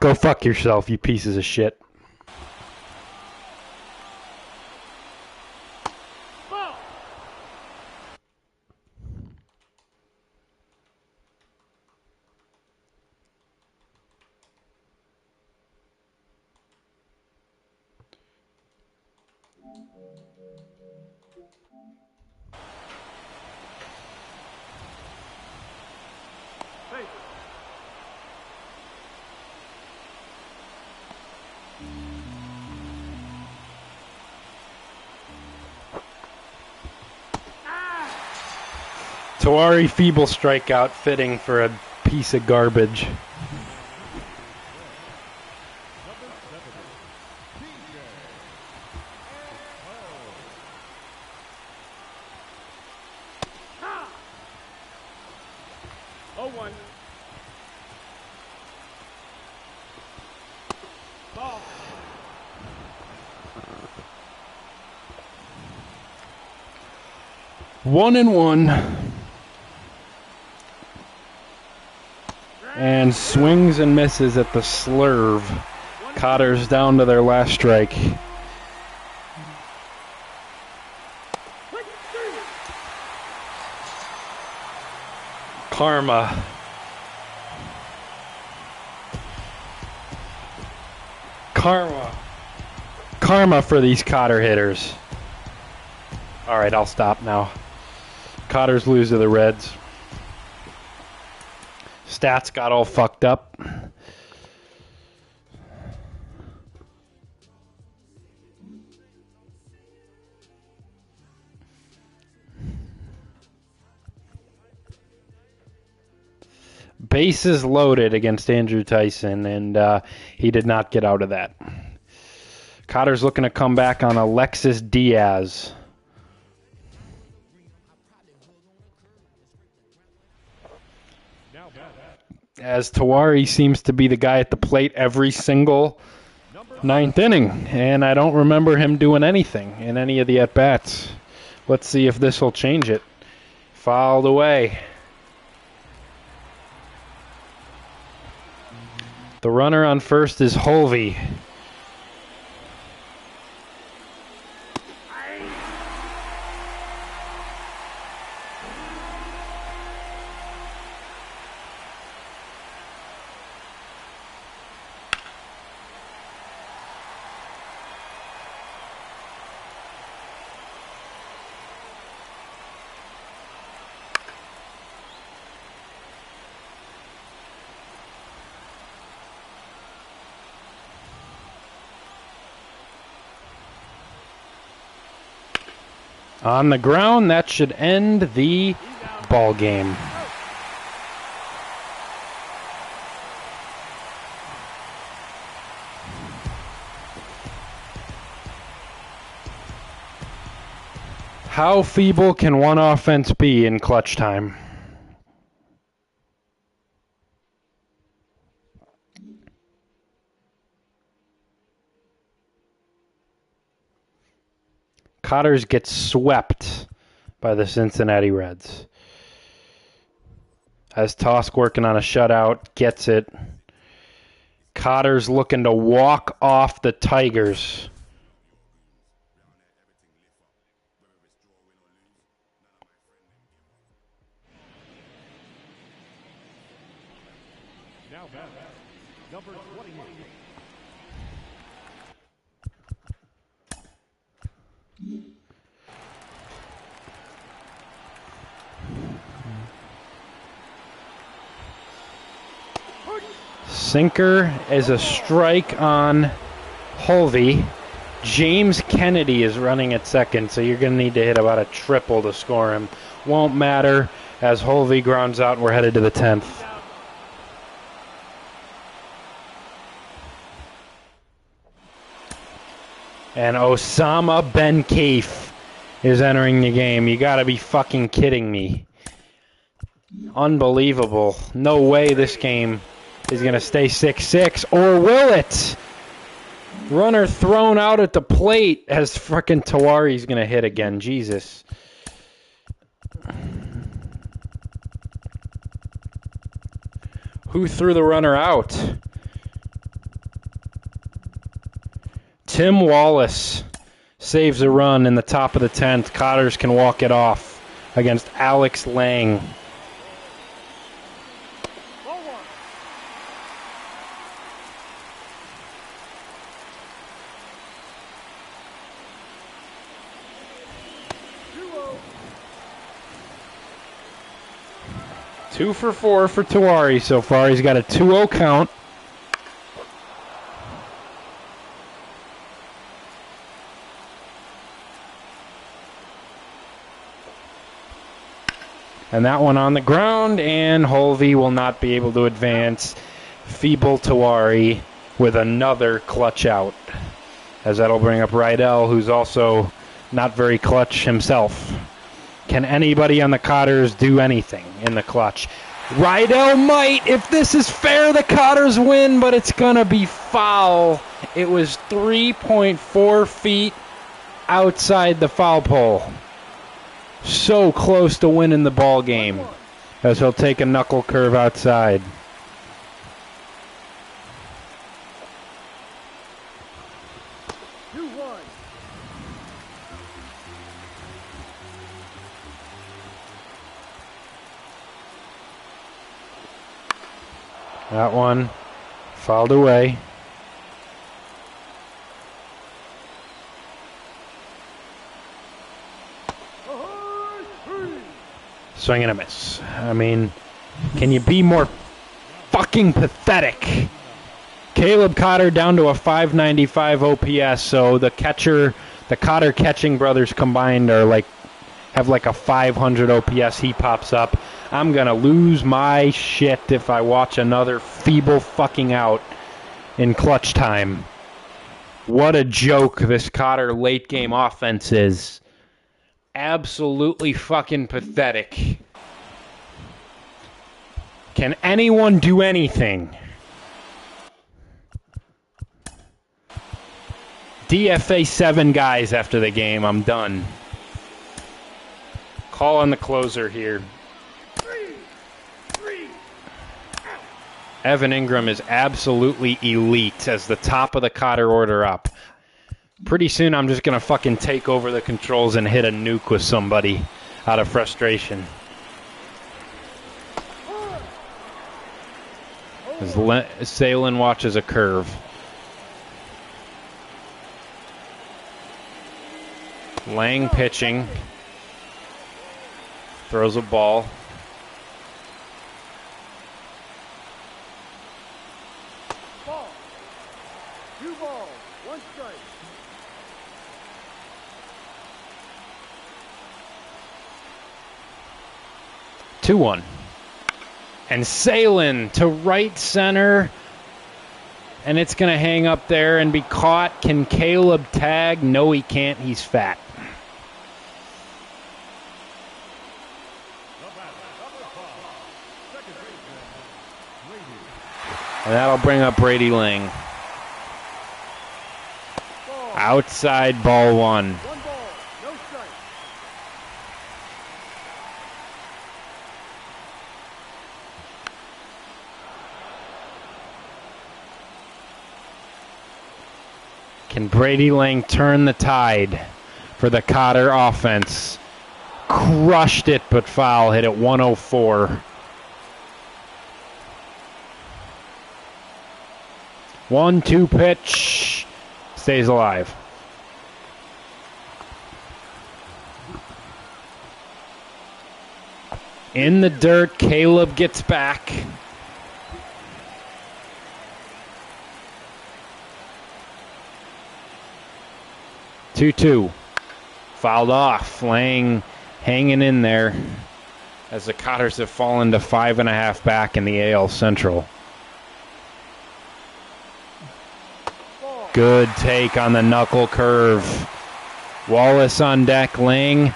Go fuck yourself, you pieces of shit. Tawari feeble strikeout fitting for a piece of garbage. One and one. And swings and misses at the slurve. Cotter's down to their last strike. Karma. Karma for these Cotter hitters. All right, I'll stop now. Cotters lose to the Reds. Stats got all fucked up. Bases loaded against Andrew Tyson, and he did not get out of that. Cotter's looking to come back on Alexis Diaz. As Tawari seems to be the guy at the plate every single ninth inning, and I don't remember him doing anything in any of the at-bats. Let's see if this will change it. Fouled away. The runner on first is Holvey. On the ground, that should end the ball game. How feeble can one offense be in clutch time? Cotters get swept by the Cincinnati Reds. As Tosk working on a shutout, gets it. Cotter's looking to walk off the Tigers. Now back, number 28. Sinker is a strike on Holvey. James Kennedy is running at second, so you're going to need to hit about a triple to score him. Won't matter as Holvey grounds out and we're headed to the 10th. And Osama Ben Keefe is entering the game. You got to be fucking kidding me. Unbelievable. No way this game is going to stay 6-6, or will it? Runner thrown out at the plate as frickin' Tawari's going to hit again. Jesus. Who threw the runner out? Tim Wallace saves a run in the top of the 10th. Cotters can walk it off against Alex Lang. Ball one. 2-0. 2 for 4 for Tawari so far. He's got a 2-0 count. And that one on the ground, and Holvey will not be able to advance. Feeble Tawari with another clutch out, as that'll bring up Rydell, who's also not very clutch himself. Can anybody on the Cotters do anything in the clutch? Rydell might. If this is fair, the Cotters win, but it's going to be foul. It was 3.4 feet outside the foul pole. So close to winning the ball game, as he'll take a knuckle curve outside. That one fouled away. Swing and a miss. I mean, can you be more fucking pathetic? Caleb Cotter down to a 595 OPS, so the Cotter catching brothers combined have like a 500 OPS. He pops up. I'm gonna lose my shit if I watch another feeble fucking out in clutch time. What a joke this Cotter late game offense is. Absolutely fucking pathetic. Can anyone do anything? DFA 7 guys after the game. I'm done. Call on the closer here. Evan Ingram is absolutely elite as the top of the Cotter order up. Pretty soon I'm just going to fucking take over the controls and hit a nuke with somebody out of frustration. As Salen watches a curve. Lang pitching. Throws a ball. Ball. 2 balls, 1 strike. Two one. And Salen to right center. And it's going to hang up there and be caught. Can Caleb tag? No, he can't. He's fat. And that'll bring up Brady Lang. Outside ball 1. 1 ball, no strike. Can Brady Lang turn the tide for the Cotter offense? Crushed it, but foul. Hit at 104. 1-2 pitch. Stays alive. In the dirt, Caleb gets back. Two. Fouled off. Lang hanging in there as the Cotters have fallen to 5.5 back in the AL Central. Good take on the knuckle curve. Wallace on deck. Lang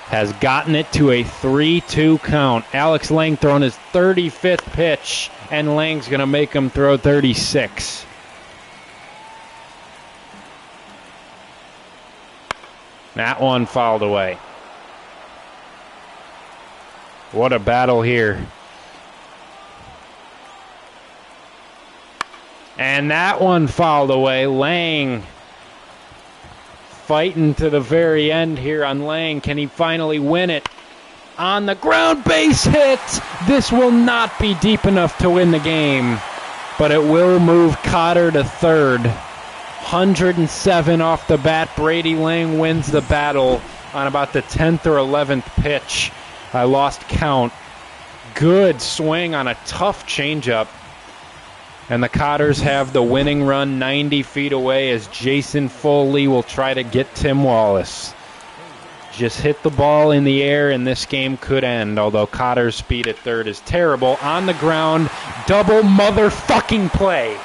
has gotten it to a 3-2 count. Alex Lang throwing his 35th pitch, and Lang's going to make him throw 36. That one fouled away. What a battle here. And that one fouled away. Lang fighting to the very end here on Lang. Can he finally win it? On the ground, base hit. This will not be deep enough to win the game, but it will move Cotter to third. 107 off the bat. Brady Lang wins the battle on about the 10th or 11th pitch. I lost count. Good swing on a tough changeup. And the Cotters have the winning run 90 feet away as Jason Foley will try to get Tim Wallace. Just hit the ball in the air and this game could end, although Cotter's speed at third is terrible. On the ground, double motherfucking play.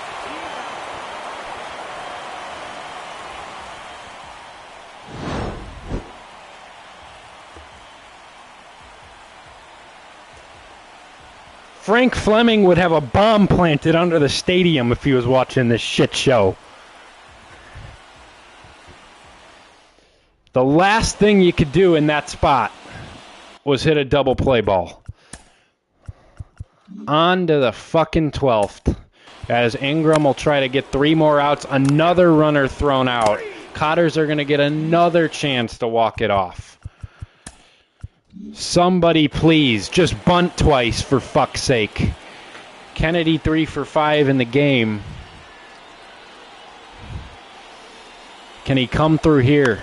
Frank Fleming would have a bomb planted under the stadium if he was watching this shit show. The last thing you could do in that spot was hit a double play ball. On to the fucking 12th. As Ingram will try to get 3 more outs, another runner thrown out. Cotters are going to get another chance to walk it off. Somebody please, just bunt twice for fuck's sake. Kennedy 3 for 5 in the game. Can he come through here?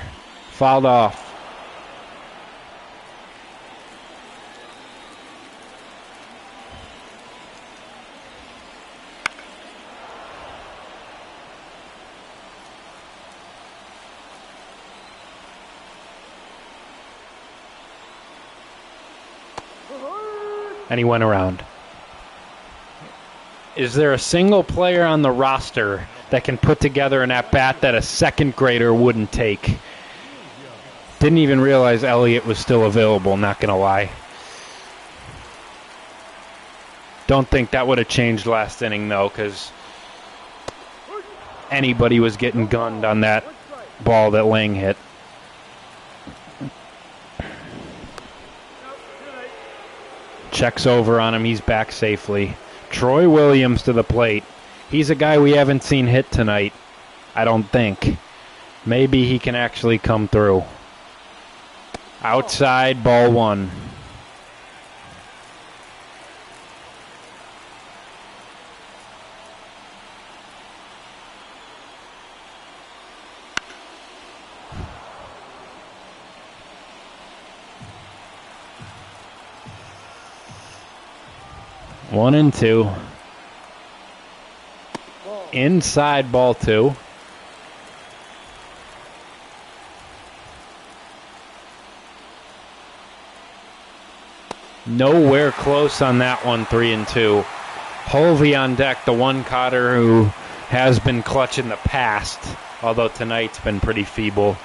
Fouled off. And he went around. Is there a single player on the roster that can put together an at-bat that a second grader wouldn't take? Didn't even realize Elliott was still available, not going to lie. Don't think that would have changed last inning, though, because anybody was getting gunned on that ball that Lang hit. Checks over on him. He's back safely. Troy Williams to the plate. He's a guy we haven't seen hit tonight, I don't think. Maybe he can actually come through. Outside, ball 1. One and 2. Inside, ball 2. Nowhere close on that one, 3 and 2. Holvey on deck, the one Cotter who has been clutch in the past, although tonight's been pretty feeble.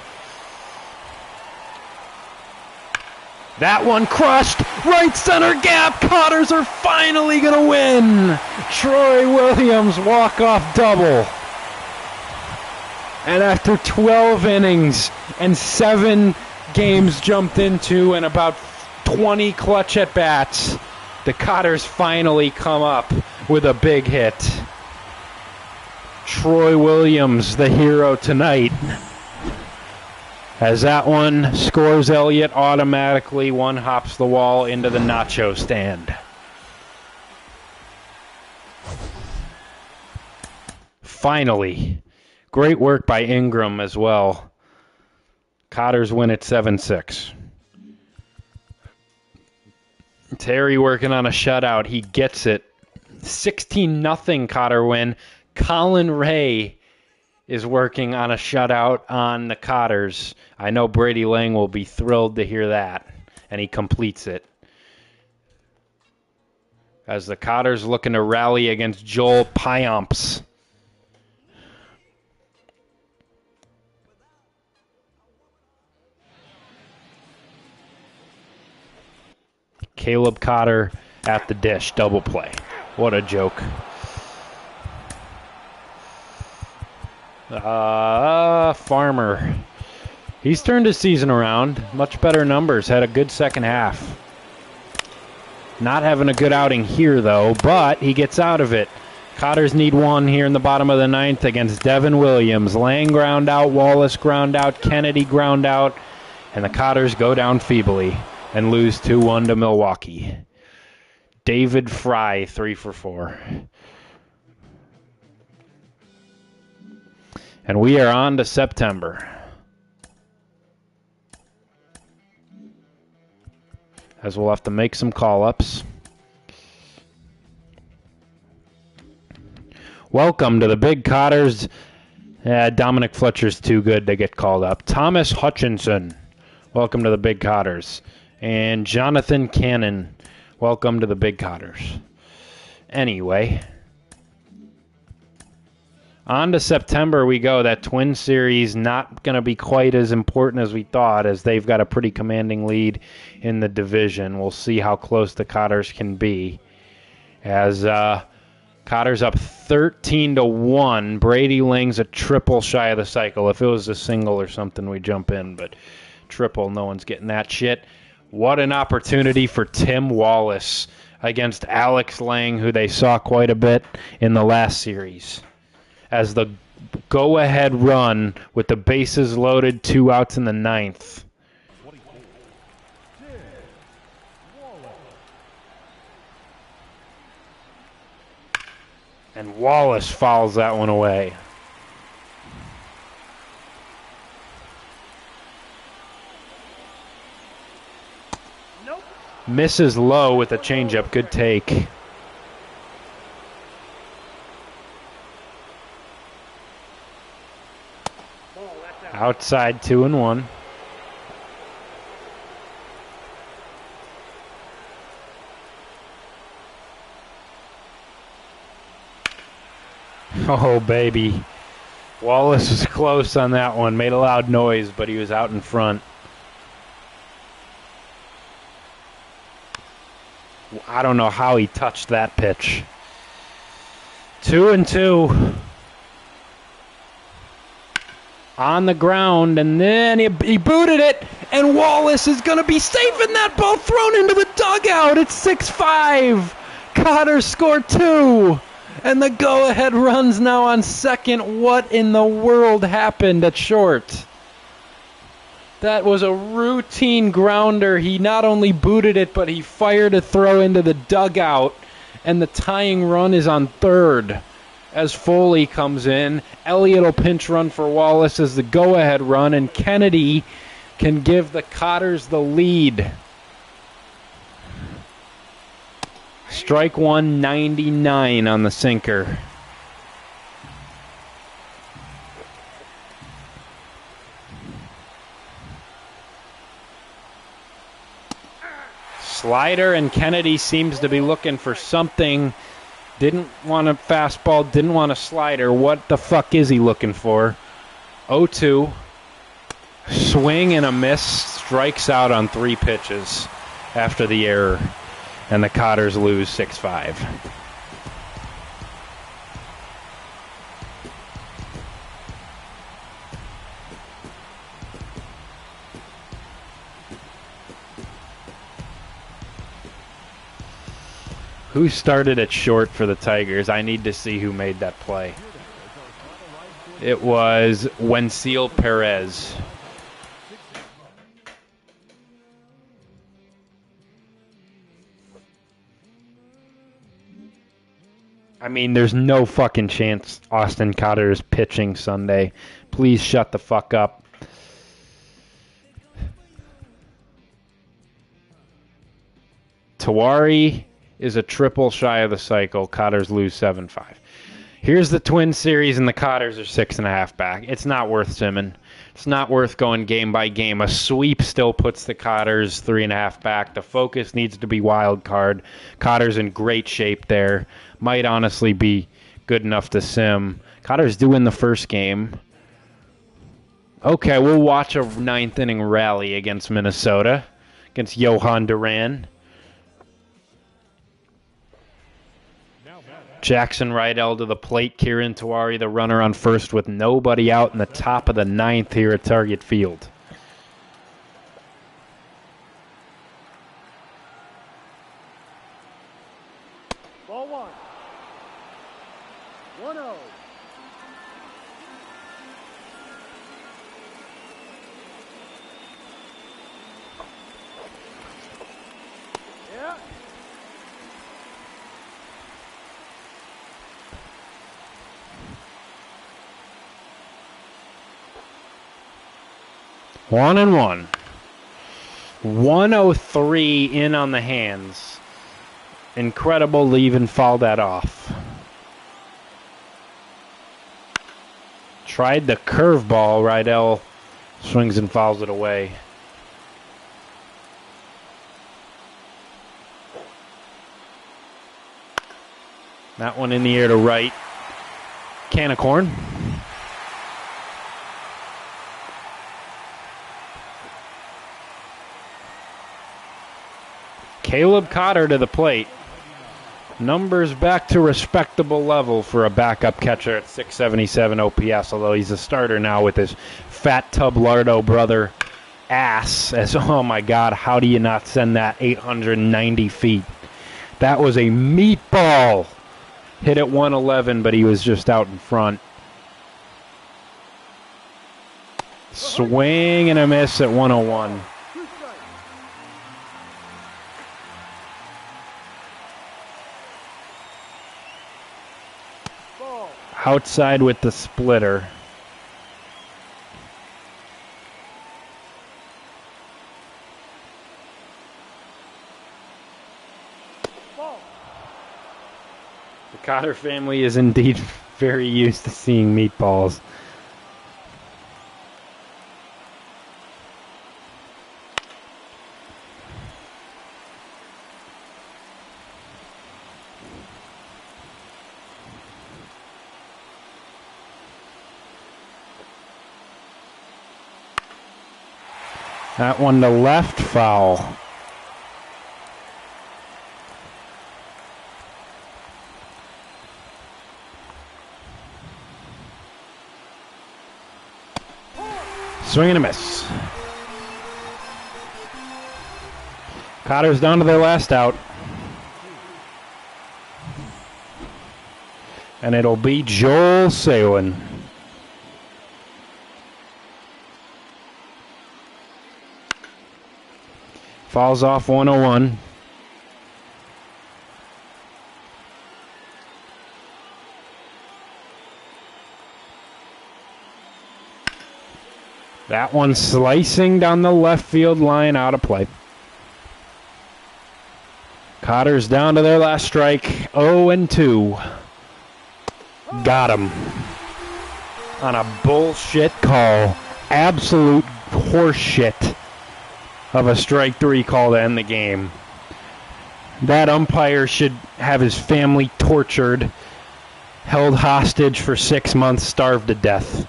That one crushed, right center gap. Cotters are finally going to win. Troy Williams walk-off double. And after 12 innings and 7 games jumped into and about 20 clutch at-bats, the Cotters finally come up with a big hit. Troy Williams, the hero tonight. As that one scores Elliott automatically, one hops the wall into the nacho stand. Finally. Great work by Ingram as well. Cotters win at 7-6. Terry working on a shutout. He gets it. 16-0 Cotter win. Colin Ray is working on a shutout on the Cotters. I know Brady Lang will be thrilled to hear that, and he completes it. As the Cotters looking to rally against Joel Pyomps. Caleb Cotter at the dish, double play. What a joke. Farmer. He's turned his season around. Much better numbers. Had a good second half. Not having a good outing here, though, but he gets out of it. Cotters need one here in the bottom of the ninth against Devin Williams. Lang ground out, Wallace ground out, Kennedy ground out, and the Cotters go down feebly and lose 2-1 to Milwaukee. David Fry, 3 for 4. And we are on to September, as we'll have to make some call-ups. Welcome to the Big Cotters. Dominic Fletcher's too good to get called up. Thomas Hutchinson, welcome to the Big Cotters. And Jonathan Cannon, welcome to the Big Cotters. Anyway, on to September we go. That Twin Series not going to be quite as important as we thought, as they've got a pretty commanding lead in the division. We'll see how close the Cotters can be. As Cotter's up 13-1. Brady Lang's a triple shy of the cycle. If it was a single or something, we jump in, but triple, no one's getting that shit. What an opportunity for Tim Wallace against Alex Lang, who they saw quite a bit in the last series. As the go-ahead run with the bases loaded, 2 outs in the ninth. And Wallace fouls that one away. Nope. Misses low with a changeup. Good take. Ball, that's out. Outside 2-1. Oh, baby. Wallace was close on that one. Made a loud noise, but he was out in front. I don't know how he touched that pitch. 2-2. On the ground, and then he booted it, and Wallace is going to be safe in that ball, thrown into the dugout. It's 6-5. Cotter scored 2. And the go-ahead run's now on second. What in the world happened at short? That was a routine grounder. He not only booted it, but he fired a throw into the dugout. And the tying run is on third as Foley comes in. Elliott will pinch run for Wallace as the go-ahead run, and Kennedy can give the Cotters the lead. Strike one, 99 on the sinker. Slider, and Kennedy seems to be looking for something. Didn't want a fastball, didn't want a slider. What the fuck is he looking for? 0-2. Swing and a miss. Strikes out on 3 pitches after the error. And the Cotters lose 6-5. Who started at short for the Tigers? I need to see who made that play. It was Wenceel Perez. I mean, there's no fucking chance Austin Cotter is pitching Sunday. Please shut the fuck up. Tawari is a triple shy of the cycle. Cotters lose 7-5. Here's the Twin Series, and the Cotters are 6.5 back. It's not worth simming. It's not worth going game by game. A sweep still puts the Cotters 3.5 back. The focus needs to be wild card. Cotters in great shape there. Might honestly be good enough to sim. Cotters do win the first game. Okay, we'll watch a 9th inning rally against Minnesota, against Johan Duran. Jackson Rydell to the plate. Kieran Tawari, the runner on first with nobody out in the top of the 9th here at Target Field. Ball 1. 1-1. 103 in on the hands. Incredible to even foul that off. Tried the curveball. Rydell swings and fouls it away. That one in the air to right. Can of corn. Caleb Cotter to the plate. Numbers back to respectable level for a backup catcher at 677 OPS, although he's a starter now with his fat tub lardo brother ass. As, oh my God, how do you not send that 890 feet? That was a meatball. Hit at 111, but he was just out in front. Swing and a miss at 101. Outside with the splitter. The Cotter family is indeed very used to seeing meatballs. That one to left, foul. Swing and a miss. Cotter's down to their last out. And it'll be Joel Salin. Falls off 101. That one slicing down the left field line, out of play. Cotter's down to their last strike, 0-2. Got him. On a bullshit call. Absolute horseshit of a strike three call to end the game. That umpire should have his family tortured, held hostage for 6 months, starved to death.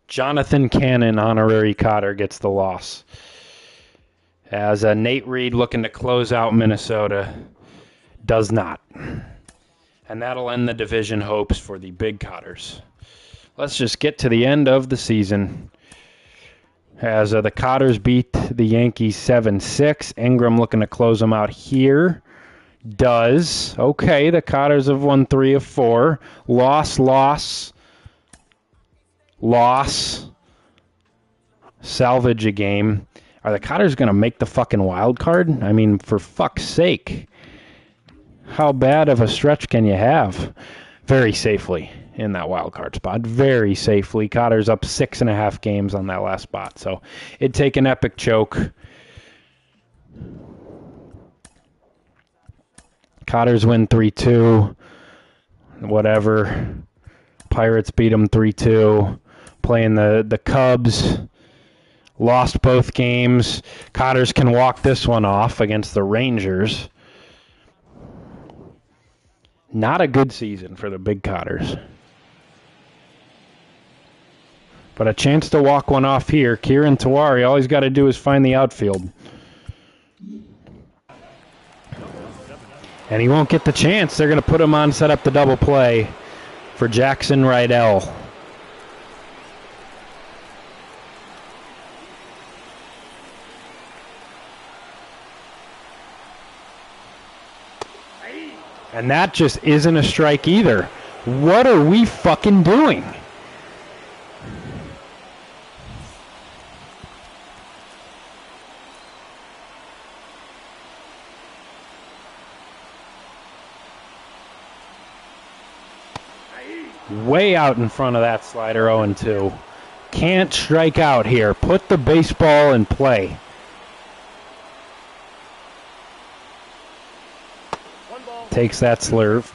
Jonathan Cannon, honorary Cotter, gets the loss. As Nate Reed, looking to close out Minnesota, does not. And that'll end the division hopes for the Big Cotters. Let's just get to the end of the season. As the Cotters beat the Yankees 7-6. Ingram looking to close them out here. Does. Okay, the Cotters have won 3 of 4. Loss. Salvage a game. Are the Cotters going to make the fucking wild card? I mean, for fuck's sake. How bad of a stretch can you have? Very safely in that wild card spot. Very safely. Cotter's up 6.5 games on that last spot. So it'd take an epic choke. Cotters win 3-2. Whatever. Pirates beat them 3-2. Playing the Cubs. Lost both games. Cotters can walk this one off against the Rangers. Not a good season for the Big Cotters. But a chance to walk one off here. Kieran Tawari, all he's got to do is find the outfield. And he won't get the chance. They're going to put him on, set up the double play for Jackson Rydell. And that just isn't a strike either. What are we fucking doing? Way out in front of that slider, 0-2. Can't strike out here. Put the baseball in play. Takes that slurve.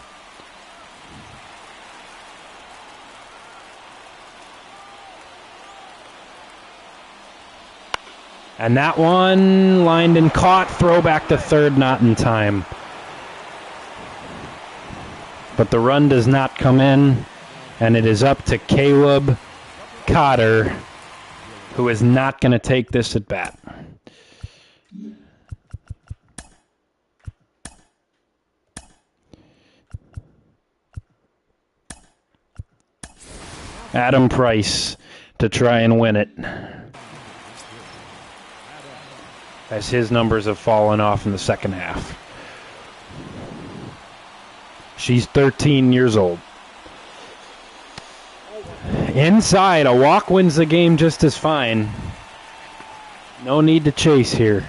And that one lined and caught. Throw back to third, not in time. But the run does not come in, and it is up to Caleb Cotter, who is not going to take this at bat. Adam Price to try and win it, as his numbers have fallen off in the second half. She's 13 years old. Inside, a walk wins the game just as fine. No need to chase here.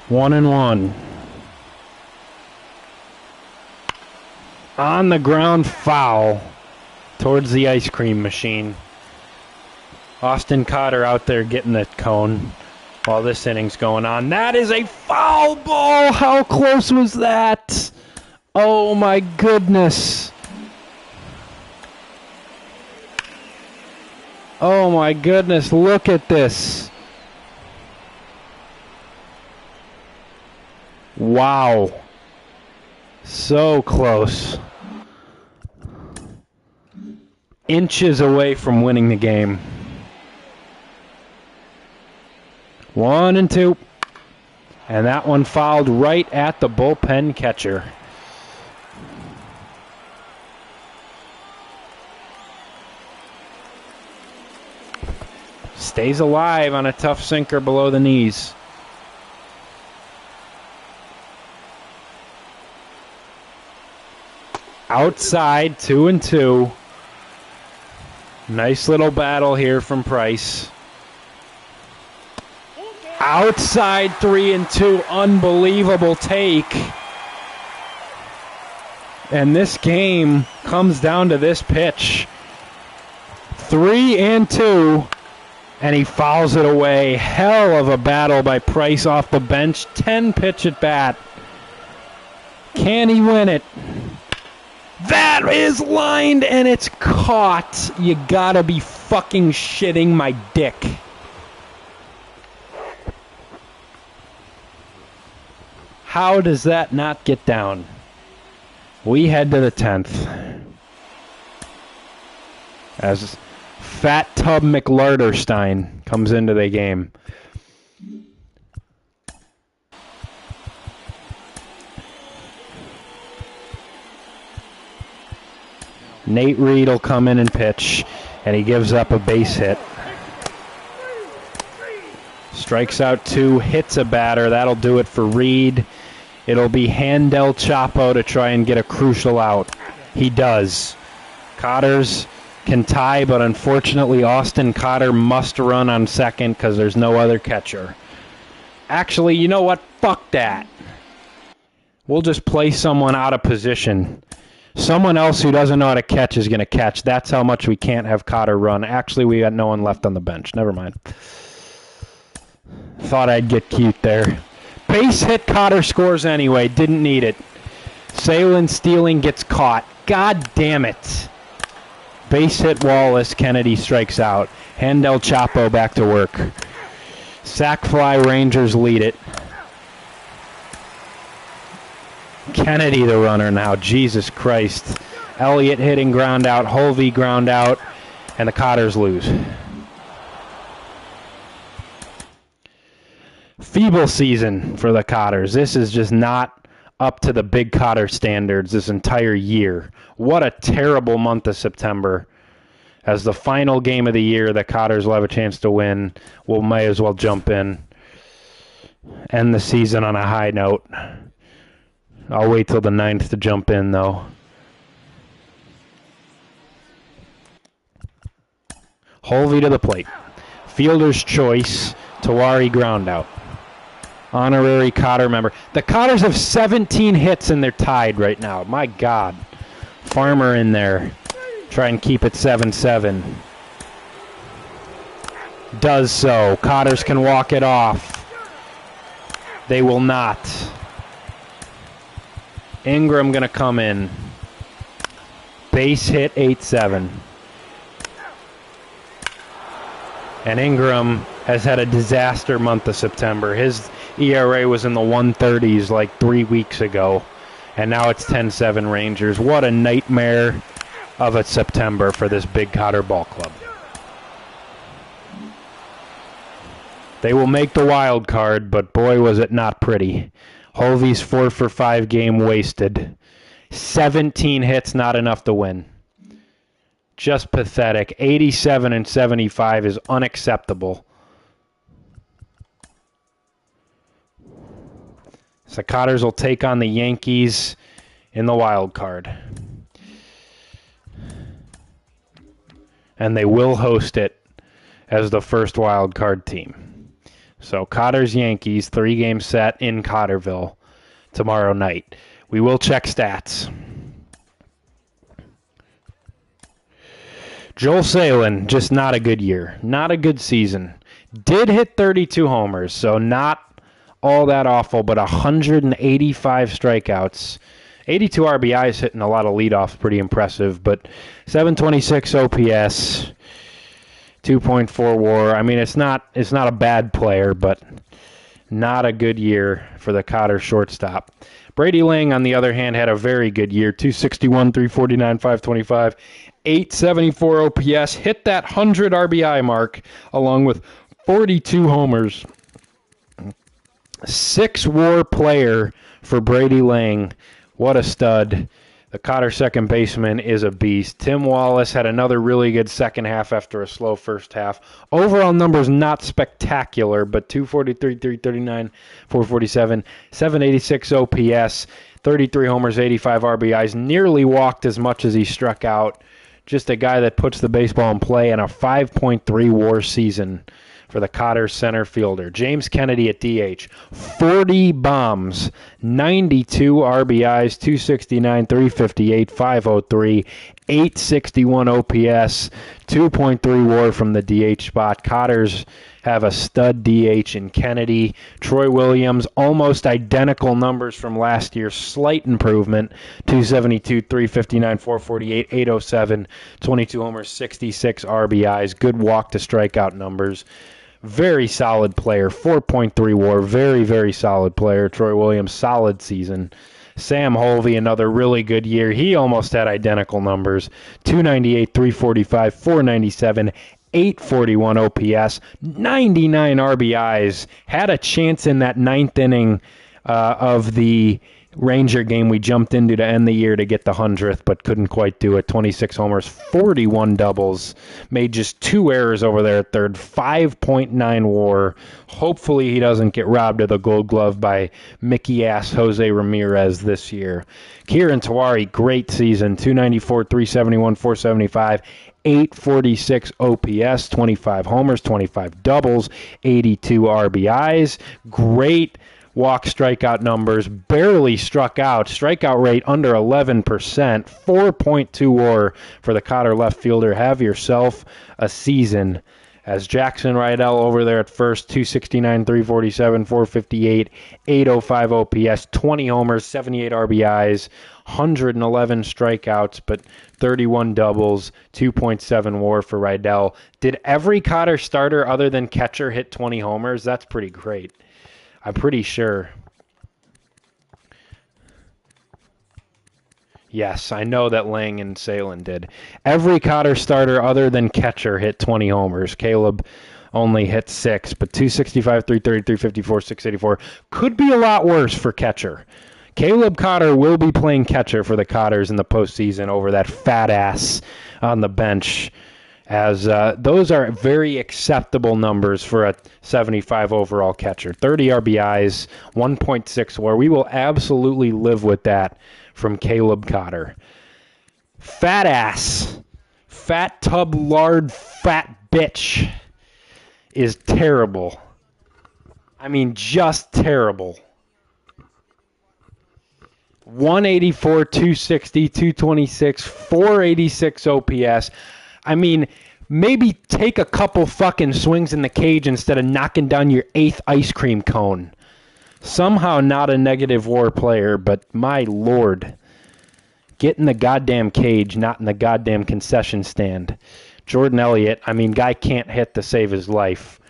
One and one. On the ground, foul towards the ice cream machine. Austin Cotter out there getting the cone while this inning's going on. That is a foul ball. How close was that? Oh my goodness. Oh my goodness, look at this. Wow. So close. Inches away from winning the game. 1-2. And that one fouled right at the bullpen catcher. Stays alive on a tough sinker below the knees. Outside, 2-2. Nice little battle here from Price. Outside, 3-2. Unbelievable take. And this game comes down to this pitch. 3-2. And he fouls it away. Hell of a battle by Price off the bench. 10 pitch at bat. Can he win it? That is lined and it's caught. You gotta be fucking shitting my dick. How does that not get down? We head to the 10th. As Fat Tub McLarderstein comes into the game. Nate Reed will come in and pitch, and he gives up a base hit. Strikes out 2, hits a batter. That'll do it for Reed. It'll be Handel Chapo to try and get a crucial out. He does. Cotters can tie, but unfortunately Austin Cotter must run on second because there's no other catcher. Actually, you know what? Fuck that. We'll just play someone out of position. Someone else who doesn't know how to catch is going to catch. That's how much we can't have Cotter run. Actually, we got no one left on the bench. Never mind. Thought I'd get cute there. Base hit, Cotter scores anyway. Didn't need it. Salen stealing gets caught. God damn it. Base hit Wallace. Kennedy strikes out. Handel Chapo back to work. Sack fly, Rangers lead it. Kennedy the runner now. Jesus Christ. Elliott hitting ground out. Hovey ground out. And the Cotters lose. Feeble season for the Cotters. This is just not up to the big Cotter standards this entire year. What a terrible month of September. As the final game of the year, the Cotters will have a chance to win. We may as well jump in. End the season on a high note. I'll wait till the 9th to jump in, though. Holvey to the plate. Fielder's choice. Tawari ground out. Honorary Cotter member. The Cotters have 17 hits and they're tied right now. My God. Farmer in there. Try and keep it 7-7. Does so. Cotters can walk it off. They will not. Ingram going to come in. Base hit 8-7. And Ingram has had a disaster month of September. His ERA was in the 130s like 3 weeks ago. And now it's 10-7 Rangers. What a nightmare of a September for this big Cotter ball club. They will make the wild card, but boy was it not pretty. Hovey's 4-for-5 game wasted. 17 hits, not enough to win. Just pathetic. 87 and 75 is unacceptable. So Cotters will take on the Yankees in the wild card. And they will host it as the first wild card team. So Cotters Yankees, 3-game set in Cotterville tomorrow night. We will check stats. Joel Salin, just not a good year. Not a good season. Did hit 32 homers, so not all that awful, but 185 strikeouts. 82 RBIs, hitting a lot of leadoffs, pretty impressive, but 726 OPS, 2.4 WAR. I mean, it's not a bad player, but not a good year for the Cotter shortstop. Brady Lang, on the other hand, had a very good year. 261, 349, 525, 874 OPS. Hit that 100 RBI mark along with 42 homers. 6 WAR player for Brady Lang. What a stud. The Cotter second baseman is a beast. Tim Wallace had another really good second half after a slow first half. Overall numbers not spectacular, but 243, 339, 447, 786 OPS, 33 homers, 85 RBIs. Nearly walked as much as he struck out. Just a guy that puts the baseball in play, and a 5.3 WAR season for the Cotter center fielder. James Kennedy at DH. 40 bombs, 92 RBIs, 269, 358, 503, 861 OPS, 2.3 WAR from the DH spot. Cotters have a stud DH in Kennedy. Troy Williams, almost identical numbers from last year. Slight improvement. 272, 359, 448, 807, 22 homers, 66 RBIs. Good walk to strikeout numbers. Very solid player. 4.3 WAR. Very, very solid player. Troy Williams, solid season. Sam Hovey, another really good year. He almost had identical numbers. 298, 345, 497, 841 OPS, 99 RBIs. Had a chance in that ninth inning of the Ranger game we jumped into to end the year to get the 100th, but couldn't quite do it. 26 homers, 41 doubles. Made just 2 errors over there at third. 5.9 WAR. Hopefully he doesn't get robbed of the Gold Glove by Mickey-ass Jose Ramirez this year. Kieran Tawari, great season. 294, 371, 475. 846 OPS, 25 homers, 25 doubles, 82 RBIs. Great walk strikeout numbers, barely struck out. Strikeout rate under 11%, 4.2 WAR for the Cotter left fielder. Have yourself a season. As Jackson Rydell over there at first, 269, 347, 458, 805 OPS, 20 homers, 78 RBIs, 111 strikeouts, but 31 doubles, 2.7 WAR for Rydell. Did every Cotter starter other than catcher hit 20 homers? That's pretty great. I'm pretty sure. Yes, I know that Lang and Salin did. Every Cotter starter other than catcher hit 20 homers. Caleb only hit 6, but 265, 330, 354, 684. Could be a lot worse for catcher. Caleb Cotter will be playing catcher for the Cotters in the postseason over that fat ass on the bench, as those are very acceptable numbers for a 75 overall catcher. 30 RBIs, 1.6 WAR. We will absolutely live with that from Caleb Cotter. Fat ass, fat tub lard, fat bitch is terrible. I mean, just terrible. 184, 260, 226, 486 OPS. I mean, maybe take a couple fucking swings in the cage instead of knocking down your 8th ice cream cone. Somehow not a negative WAR player, but my lord. Get in the goddamn cage, not in the goddamn concession stand. Jordan Elliott, I mean, guy can't hit to save his life.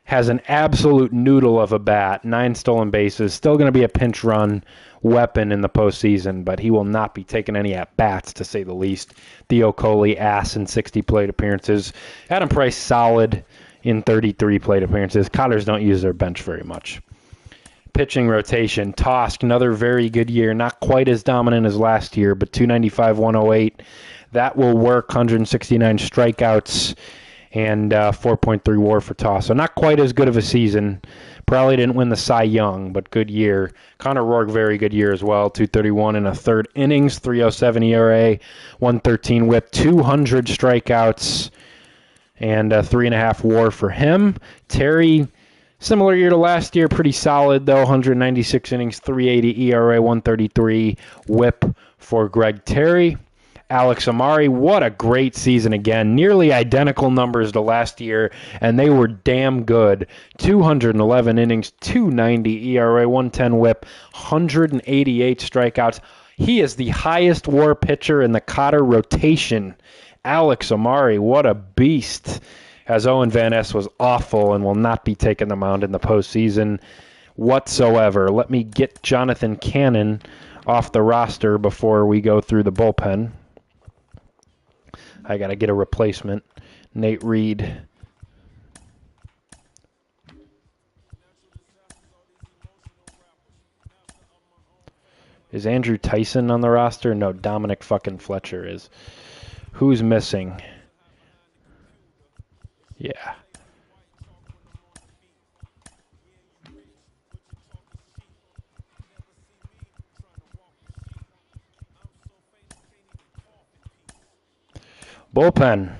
Has an absolute noodle of a bat, 9 stolen bases, still going to be a pinch run weapon in the postseason, but he will not be taking any at-bats, to say the least. Theo Coley, ass in 60 plate appearances. Adam Price, solid in 33 plate appearances. Cotters don't use their bench very much. Pitching rotation, Tosk, another very good year. Not quite as dominant as last year, but 295, 108. That will work, 169 strikeouts. And 4.3 WAR for Toss. So not quite as good of a season. Probably didn't win the Cy Young, but good year. Connor Rourke, very good year as well. 231 and a third innings, 307 ERA, 113 WHIP, 200 strikeouts, and 3.5 WAR for him. Terry, similar year to last year, pretty solid though. 196 innings, 380 ERA, 133 WHIP for Greg Terry. Alex Amari, what a great season again. Nearly identical numbers to last year, and they were damn good. 211 innings, 290 ERA, 110 WHIP, 188 strikeouts. He is the highest WAR pitcher in the Cotter rotation. Alex Amari, what a beast. As Owen Van Ness was awful and will not be taking the mound in the postseason whatsoever. Let me get Jonathan Cannon off the roster before we go through the bullpen. I got to get a replacement. Nate Reed. Is Andrew Tyson on the roster? No, Dominic fucking Fletcher is. Who's missing? Yeah. Bullpen.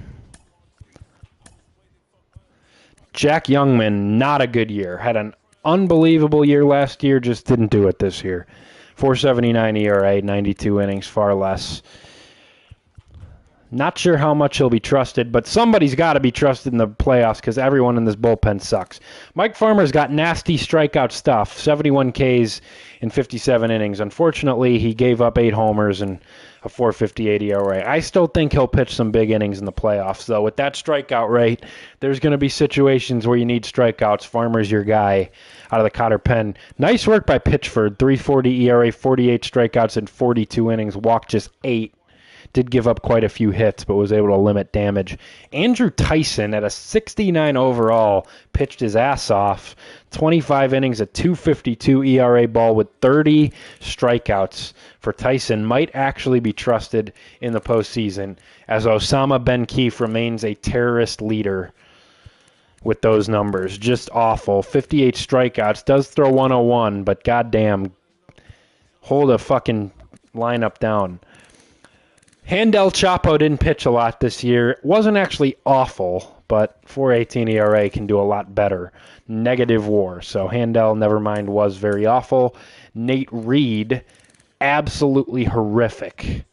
Jack Youngman, not a good year. Had an unbelievable year last year, just didn't do it this year. 4.79 ERA, 92 innings, far less. Not sure how much he'll be trusted, but somebody's got to be trusted in the playoffs because everyone in this bullpen sucks. Mike Farmer's got nasty strikeout stuff, 71 Ks in 57 innings. Unfortunately, he gave up 8 homers and a 4.58 ERA. I still think he'll pitch some big innings in the playoffs, though. With that strikeout rate, there's going to be situations where you need strikeouts. Farmer's your guy out of the Cotter pen. Nice work by Pitchford, 3.40 ERA, 48 strikeouts in 42 innings, walked just 8. Did give up quite a few hits, but was able to limit damage. Andrew Tyson, at a 69 overall, pitched his ass off. 25 innings, a 2.52 ERA ball with 30 strikeouts for Tyson. Might actually be trusted in the postseason, as Osama Ben Keefe remains a terrorist leader with those numbers. Just awful. 58 strikeouts. Does throw 101, but goddamn, hold a fucking lineup down. Handel Chapo didn't pitch a lot this year. Wasn't actually awful, but 4.18 ERA can do a lot better. Negative WAR. So Handel, never mind, was very awful. Nate Reed, absolutely horrific.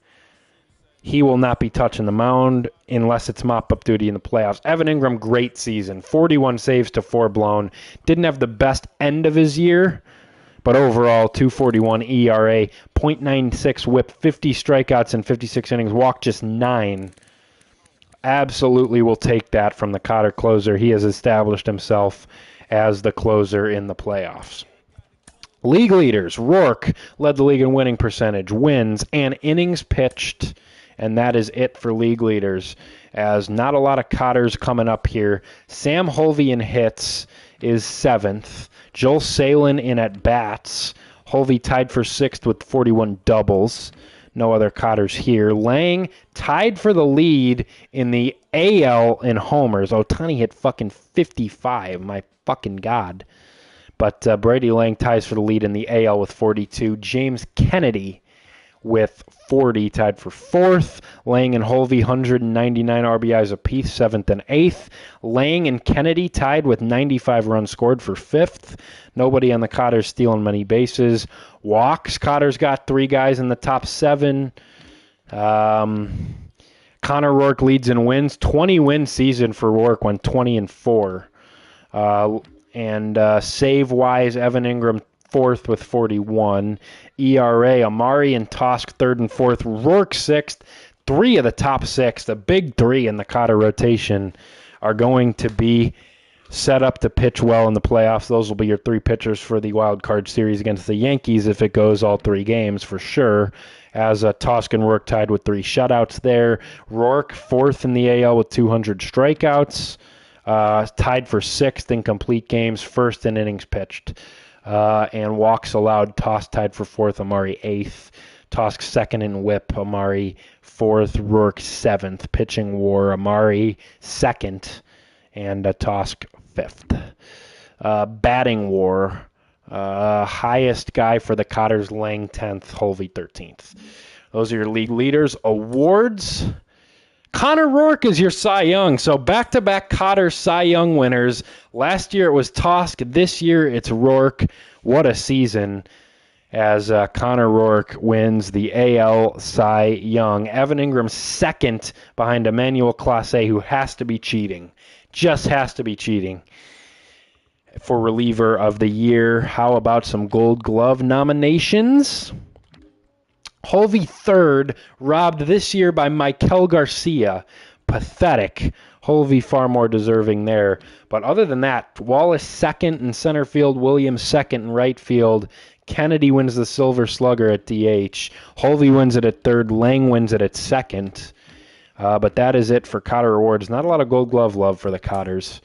He will not be touching the mound unless it's mop-up duty in the playoffs. Evan Ingram, great season. 41 saves to 4 blown. Didn't have the best end of his year, but overall, 2.41 ERA, 0.96 WHIP, 50 strikeouts in 56 innings, walked just 9. Absolutely will take that from the Cotter closer. He has established himself as the closer in the playoffs. League leaders, Rourke led the league in winning percentage, wins, and innings pitched, and that is it for league leaders, as not a lot of Cotters coming up here. Sam Holvey in hits is 7th. Joel Salin in at-bats. Holvey tied for 6th with 41 doubles. No other Cotters here. Lang tied for the lead in the AL in homers. Ohtani hit fucking 55. My fucking God. But Brady Lang ties for the lead in the AL with 42. James Kennedy with 40, tied for fourth. Lang and Holvey, 199 RBIs apiece, seventh and eighth. Lang and Kennedy tied with 95 runs scored for fifth. Nobody on the Cotters stealing many bases. Walks, Cotter's got 3 guys in the top 7. Connor Rourke leads in wins. 20-win season for Rourke, went 20-4. Save-wise, Evan Ingram fourth with 41. ERA, Amari and Tosk third and fourth. Rourke sixth. 3 of the top 6, the big 3 in the Cotter rotation, are going to be set up to pitch well in the playoffs. Those will be your 3 pitchers for the wild card series against the Yankees if it goes all 3 games for sure. As Tosk and Rourke tied with 3 shutouts there. Rourke fourth in the AL with 200 strikeouts. Tied for 6th in complete games, first in innings pitched. And walks allowed. Tosk tied for 4th, Amari 8th. Tosk second in whip, Amari 4th, Rourke 7th. Pitching WAR, Amari 2nd, and Tosk 5th. Batting WAR, highest guy for the Cotters, Lang 10th, Holvey 13th. Those are your league leaders. Awards. Connor Rourke is your Cy Young. So back-to-back Cotter Cy Young winners. Last year it was Tosk. This year it's Rourke. What a season as Connor Rourke wins the AL Cy Young. Evan Ingram second behind Emmanuel Clase, who has to be cheating. Just has to be cheating for reliever of the year. How about some Gold Glove nominations? Holvey third, robbed this year by Mikel Garcia. Pathetic. Holvey far more deserving there. But other than that, Wallace second in center field, Williams second in right field. Kennedy wins the Silver Slugger at DH. Holvey wins it at third. Lang wins it at second. But that is it for Cotter Awards. Not a lot of Gold Glove love for the Cotters.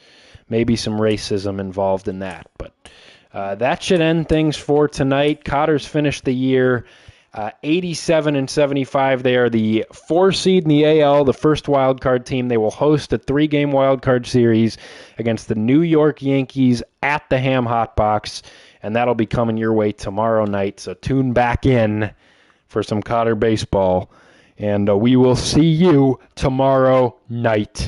Maybe some racism involved in that. But that should end things for tonight. Cotters finished the year 87-75. They are the 4 seed in the AL, the first wild card team. They will host a 3-game wild card series against the New York Yankees at the Ham Hot Box, and that'll be coming your way tomorrow night. So tune back in for some Cotter baseball, and we will see you tomorrow night.